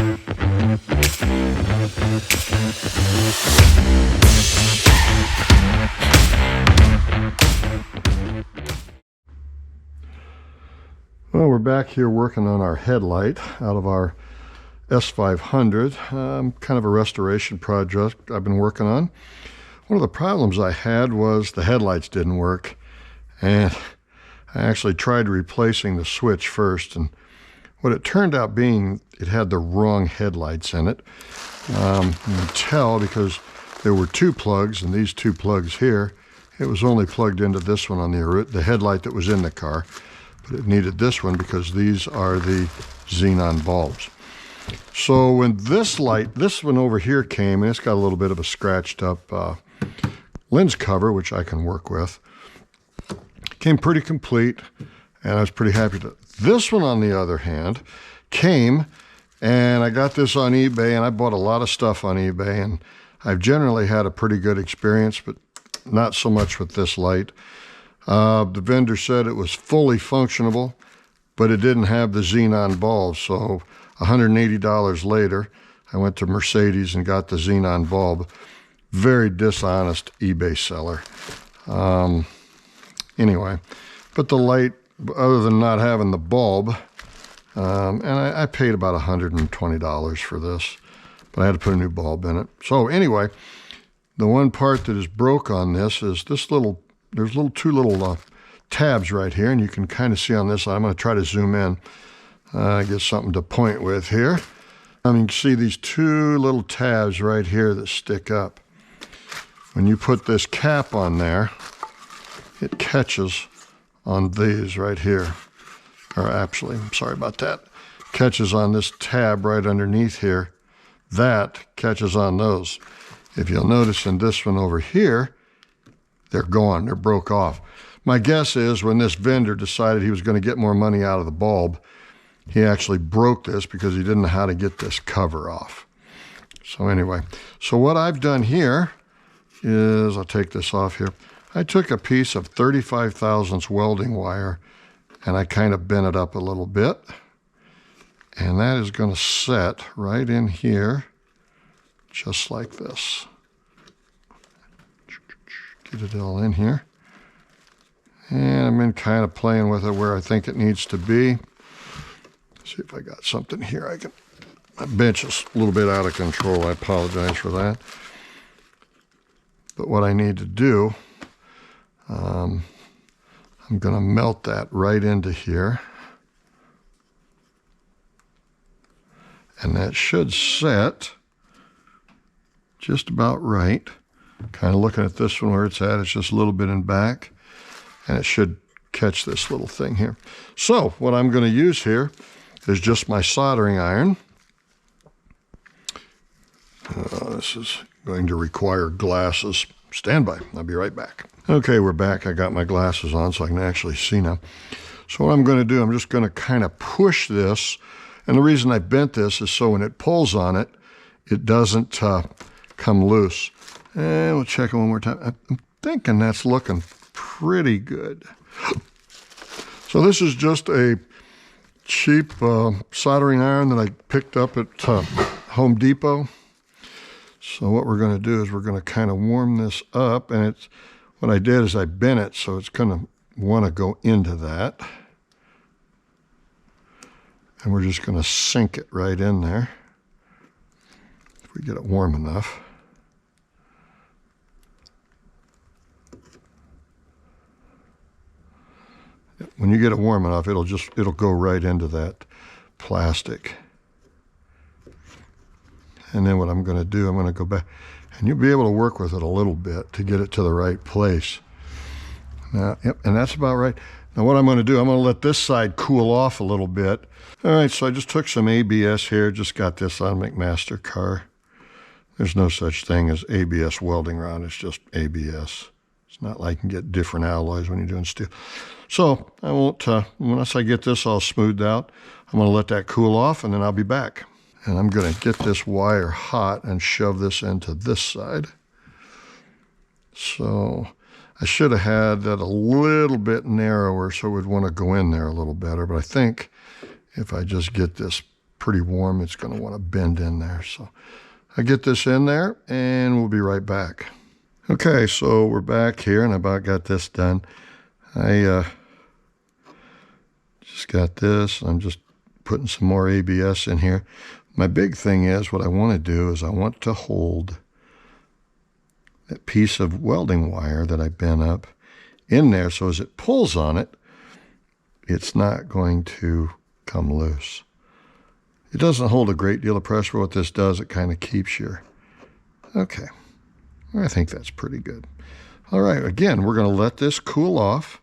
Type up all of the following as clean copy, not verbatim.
Well, we're back here working on our headlight out of our S500, kind of a restoration project I've been working on. One of the problems I had was the headlights didn't work, and I actually tried replacing the switch first, and what it turned out being, it had the wrong headlights in it. You can tell because there were two plugs, and these two plugs here, it was only plugged into this one on the headlight that was in the car. But it needed this one because these are the Xenon bulbs. So when this light, this one over here came, and it's got a little bit of a scratched up lens cover, which I can work with. Came pretty complete, and I was pretty happy to. This one, on the other hand, came, and I got this on eBay, and I bought a lot of stuff on eBay, and I've generally had a pretty good experience, but not so much with this light. The vendor said it was fully functionable, but it didn't have the Xenon bulb. So $180 later, I went to Mercedes and got the Xenon bulb. Very dishonest eBay seller. Anyway, but the light, other than not having the bulb, and I paid about $120 for this, but I had to put a new bulb in it. So anyway, the one part that is broke on this is this little. There's two little tabs right here, and you can kind of see on this. I'm going to try to zoom in, get something to point with here. You can see these two little tabs right here that stick up. When you put this cap on there, it catches on these right here. Or actually, I'm sorry about that. Catches on this tab right underneath here. That catches on those. If you'll notice in this one over here, they're gone, they're broke off. My guess is when this vendor decided he was going to get more money out of the bulb, he actually broke this because he didn't know how to get this cover off. So anyway, so what I've done here is, I'll take this off here. I took a piece of 35 thousandths welding wire and I kind of bent it up a little bit. And that is going to set right in here, just like this. Get it all in here. And I'm in kind of playing with it where I think it needs to be. See if I got something here. My bench is a little bit out of control. I apologize for that. But what I need to do, I'm going to melt that right into here. And that should set just about right. Kind of looking at this one where it's at, it's just a little bit in back, and it should catch this little thing here. So what I'm going to use here is just my soldering iron. This is going to require glasses. Stand by, I'll be right back. Okay, we're back. I got my glasses on so I can actually see now. So what I'm going to do, I'm just going to kind of push this, and the reason I bent this is so when it pulls on it, it doesn't come loose. And we'll check it one more time. I'm thinking that's looking pretty good. So this is just a cheap soldering iron that I picked up at Home Depot. So what we're going to do is we're going to kind of warm this up. And what I did is I bent it so it's going to want to go into that. And we're just going to sink it right in there. If we get it warm enough. When you get it warm enough, it'll go right into that plastic. And then what I'm going to do, I'm going to go back, and you'll be able to work with it a little bit to get it to the right place. Now, yep, and that's about right. Now what I'm going to do, I'm going to let this side cool off a little bit. All right, so I just took some ABS here, just got this on McMaster car. There's no such thing as ABS welding rod, it's just ABS. It's not like you can get different alloys when you're doing steel. So I won't, once I get this all smoothed out, I'm going to let that cool off and then I'll be back. And I'm going to get this wire hot and shove this into this side. So I should have had that a little bit narrower so it would want to go in there a little better. But I think if I just get this pretty warm, it's going to want to bend in there. So I get this in there and we'll be right back. Okay, so we're back here and I about got this done. I just got this. I'm just putting some more ABS in here. My big thing is, what I want to do is I want to hold that piece of welding wire that I bent up in there, so as it pulls on it, it's not going to come loose. It doesn't hold a great deal of pressure. What this does, it kind of keeps your... Okay, I think that's pretty good. All right, again, we're going to let this cool off,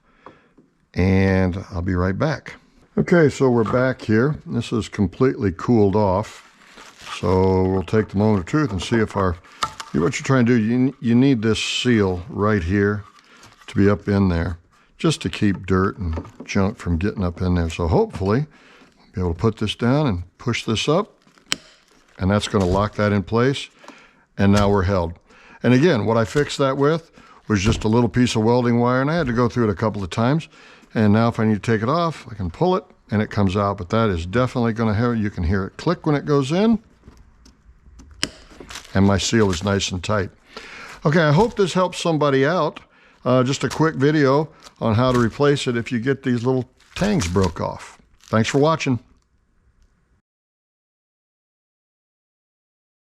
and I'll be right back. Okay, so we're back here. This is completely cooled off. So we'll take the moment of truth and see if what you're trying to do, you need this seal right here to be up in there, just to keep dirt and junk from getting up in there. So hopefully we'll be able to put this down and push this up, and that's going to lock that in place. And now we're held. And again, what I fixed that with was just a little piece of welding wire, and I had to go through it a couple of times. And now if I need to take it off, I can pull it and it comes out. But that is definitely going to have, you can hear it click when it goes in. And my seal is nice and tight. Okay, I hope this helps somebody out. Just a quick video on how to replace it if you get these little tangs broke off. Thanks for watching.